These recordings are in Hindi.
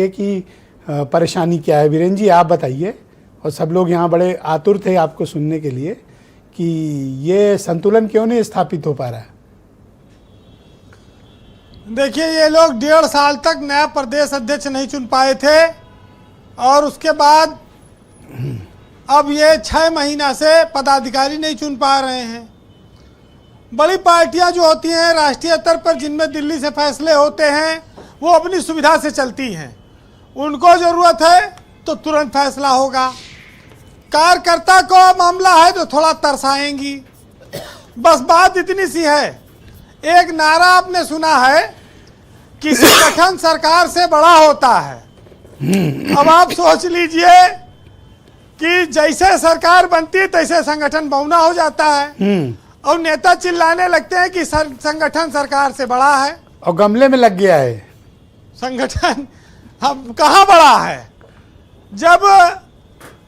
की परेशानी क्या है। वीरेंद्र जी आप बताइए, और सब लोग यहाँ बड़े आतुर थे आपको सुनने के लिए कि ये संतुलन क्यों नहीं स्थापित हो पा रहा है। देखिए, ये लोग 1.5 साल तक नया प्रदेश अध्यक्ष नहीं चुन पाए थे और उसके बाद अब ये 6 महीना से पदाधिकारी नहीं चुन पा रहे हैं। बड़ी पार्टियां जो होती हैं राष्ट्रीय स्तर पर, जिनमें दिल्ली से फैसले होते हैं, वो अपनी सुविधा से चलती हैं। उनको ज़रूरत है तो तुरंत फैसला होगा। कार्यकर्ता को मामला है तो थोड़ा तरसाएंगी। बस बात इतनी सी है। एक नारा आपने सुना है कि संगठन सरकार से बड़ा होता है। अब आप सोच लीजिए कि जैसे सरकार बनती है तैसे संगठन बौना हो जाता है और नेता चिल्लाने लगते हैं कि संगठन सरकार से बड़ा है और गमले में लग गया है संगठन। अब कहाँ बड़ा है? जब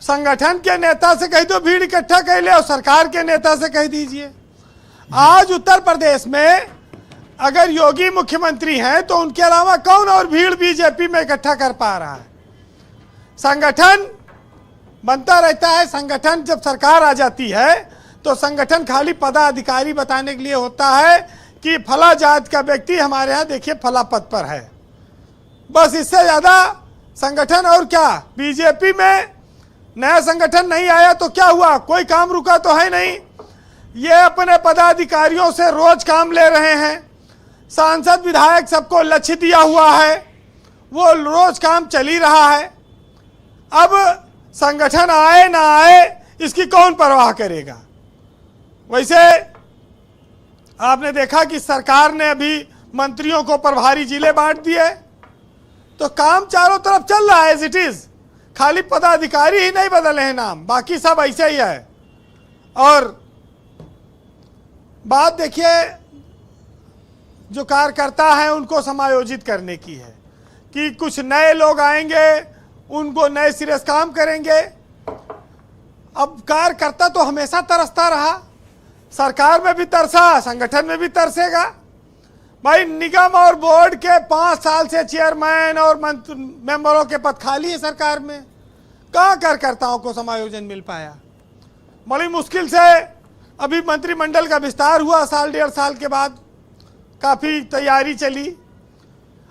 संगठन के नेता से कह दो भीड़ इकट्ठा कर ले और सरकार के नेता से कह दीजिए। आज उत्तर प्रदेश में अगर योगी मुख्यमंत्री हैं तो उनके अलावा कौन और भीड़ बीजेपी में इकट्ठा कर पा रहा है? संगठन बनता रहता है। संगठन जब सरकार आ जाती है तो संगठन खाली पदाधिकारी बताने के लिए होता है कि फला जात का व्यक्ति हमारे यहाँ देखिए फला पद पर है। बस इससे ज़्यादा संगठन और क्या। बीजेपी में नया संगठन नहीं आया तो क्या हुआ? कोई काम रुका तो है नहीं। ये अपने पदाधिकारियों से रोज काम ले रहे हैं। सांसद विधायक सबको लक्ष्य दिया हुआ है, वो रोज काम चल ही रहा है। अब संगठन आए ना आए इसकी कौन परवाह करेगा? वैसे आपने देखा कि सरकार ने अभी मंत्रियों को प्रभारी जिले बांट दिए, तो काम चारों तरफ चल रहा है एज इट इज। खाली पदाधिकारी ही नहीं बदले हैं नाम, बाकी सब ऐसे ही है। और बात देखिए, जो कार्यकर्ता हैं उनको समायोजित करने की है कि कुछ नए लोग आएंगे, उनको नए सिरे से काम करेंगे। अब कार्यकर्ता तो हमेशा तरसता रहा, सरकार में भी तरसा, संगठन में भी तरसेगा। भाई निगम और बोर्ड के 5 साल से चेयरमैन और मेंबरों के पद खाली है सरकार में। कहाँ कार्यकर्ताओं को समायोजन मिल पाया? बड़ी मुश्किल से अभी मंत्रिमंडल का विस्तार हुआ, 1.5 साल के बाद काफ़ी तैयारी चली।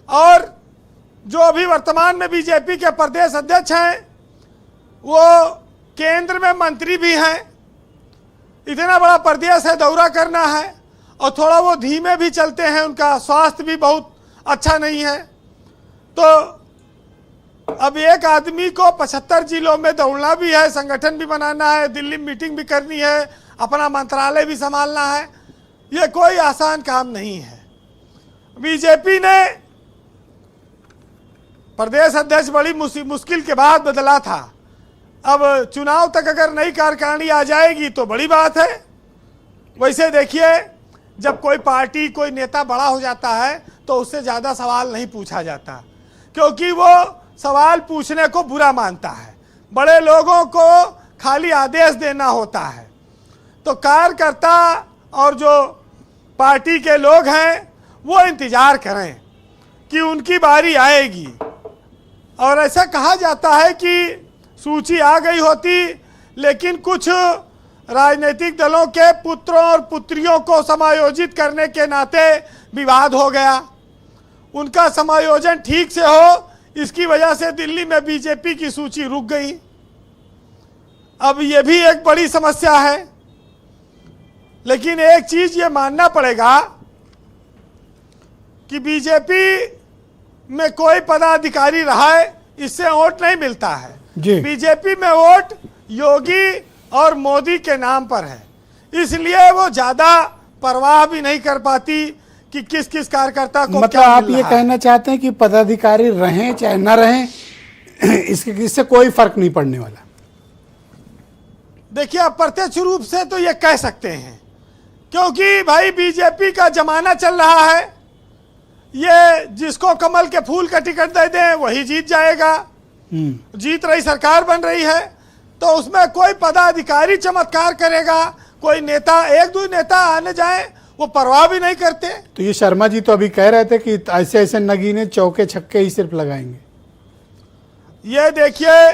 और जो अभी वर्तमान में बीजेपी के प्रदेश अध्यक्ष हैं वो केंद्र में मंत्री भी हैं। इतना बड़ा प्रदेश है, दौरा करना है और थोड़ा वो धीमे भी चलते हैं, उनका स्वास्थ्य भी बहुत अच्छा नहीं है। तो अब एक आदमी को 75 जिलों में दौड़ना भी है, संगठन भी बनाना है, दिल्ली मीटिंग भी करनी है, अपना मंत्रालय भी संभालना है। ये कोई आसान काम नहीं है। बीजेपी ने प्रदेश अध्यक्ष बड़ी मुश्किल के बाद बदला था। अब चुनाव तक अगर नई कार्यकारिणी आ जाएगी तो बड़ी बात है। वैसे देखिए, जब कोई पार्टी कोई नेता बड़ा हो जाता है तो उससे ज़्यादा सवाल नहीं पूछा जाता, क्योंकि वो सवाल पूछने को बुरा मानता है। बड़े लोगों को खाली आदेश देना होता है। तो कार्यकर्ता और जो पार्टी के लोग हैं वो इंतज़ार करें कि उनकी बारी आएगी। और ऐसा कहा जाता है कि सूची आ गई होती, लेकिन कुछ राजनीतिक दलों के पुत्रों और पुत्रियों को समायोजित करने के नाते विवाद हो गया। उनका समायोजन ठीक से हो, इसकी वजह से दिल्ली में बीजेपी की सूची रुक गई। अब ये भी एक बड़ी समस्या है। लेकिन एक चीज ये मानना पड़ेगा कि बीजेपी में कोई पदाधिकारी रहा है इससे वोट नहीं मिलता है। बीजेपी में वोट योगी और मोदी के नाम पर है, इसलिए वो ज्यादा परवाह भी नहीं कर पाती कि किस किस कार्यकर्ता को मतलब क्या आप मिल ये रहा है। कहना चाहते हैं कि पदाधिकारी रहें चाहे ना रहें इससे कोई फर्क नहीं पड़ने वाला? देखिए, अप्रत्यक्ष रूप से तो ये कह सकते हैं, क्योंकि भाई बीजेपी का जमाना चल रहा है। ये जिसको कमल के फूल का टिकट दे दें वही जीत जाएगा। जीत रही सरकार बन रही है, तो उसमें कोई पदाधिकारी चमत्कार करेगा, कोई नेता, एक दो नेता आने जाए वो परवाह भी नहीं करते। तो ये शर्मा जी तो अभी कह रहे थे कि ऐसे ऐसे नगीने चौके छक्के ही सिर्फ लगाएंगे। ये देखिए,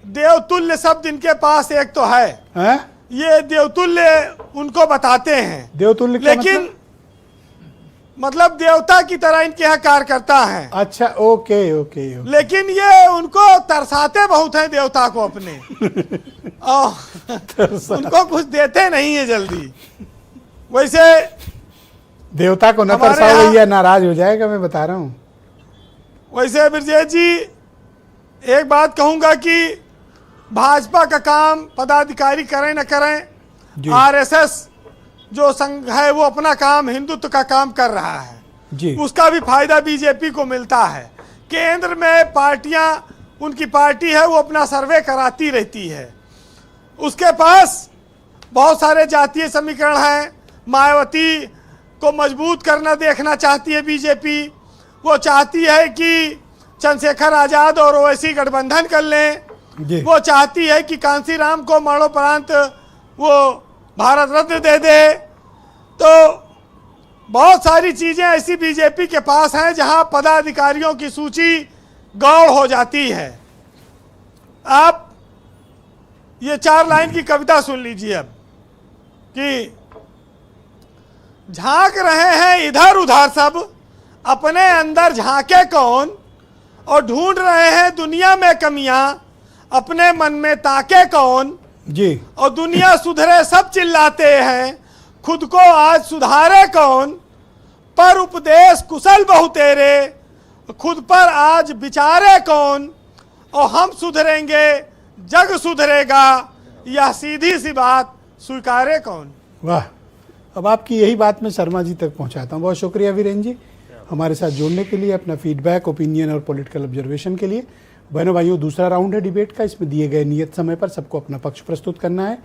देवतुल्य शब्द इनके पास एक तो है, हैं? ये देवतुल्य उनको बताते हैं, देवतुल्य क्या लेकिन मतलब देवता की तरह इनके यहाँ कार्यकर्ता हैं। अच्छा, ओके ओके ओके। लेकिन ये उनको तरसाते बहुत हैं देवता को अपने और उनको कुछ देते नहीं है जल्दी। वैसे देवता को न हमारे तरसाओ यहाँ- भैया, नाराज हो जाएगा, मैं बता रहा हूँ। वैसे ब्रजेश जी, एक बात कहूंगा कि भाजपा का काम पदाधिकारी करें न करें, जी। आरएसएस जो संघ है वो अपना काम, हिंदुत्व का काम कर रहा है, जी उसका भी फायदा बीजेपी को मिलता है। केंद्र में पार्टियां, उनकी पार्टी है वो अपना सर्वे कराती रहती है, उसके पास बहुत सारे जातीय समीकरण हैं। मायावती को मजबूत करना देखना चाहती है बीजेपी, वो चाहती है कि चंद्रशेखर आजाद और ओवैसी गठबंधन कर लें, जी वो चाहती है कि कांसीराम को मरणोपरांत वो भारत रत्न दे दे। तो बहुत सारी चीजें ऐसी बीजेपी के पास हैं जहां पदाधिकारियों की सूची गौड़ हो जाती है। आप ये 4 लाइन की कविता सुन लीजिए अब कि झांक रहे हैं इधर उधर सब, अपने अंदर झांके कौन, और ढूंढ रहे हैं दुनिया में कमियां, अपने मन में ताके कौन। जी और दुनिया सुधरे सब चिल्लाते हैं, खुद को आज सुधारे कौन। पर उपदेश कुशल बहु तेरे, खुद पर आज विचारे कौन। और हम सुधरेंगे जग सुधरेगा, यह सीधी सी बात स्वीकारे कौन। वाह, अब आपकी यही बात मैं शर्मा जी तक पहुंचाता हूं। बहुत शुक्रिया वीरेन जी हमारे साथ जुड़ने के लिए, अपना फीडबैक, ओपिनियन और पॉलिटिकल ऑब्जर्वेशन के लिए। बहनों भाइयों, दूसरा राउंड है डिबेट का, इसमें दिए गए नियत समय पर सबको अपना पक्ष प्रस्तुत करना है।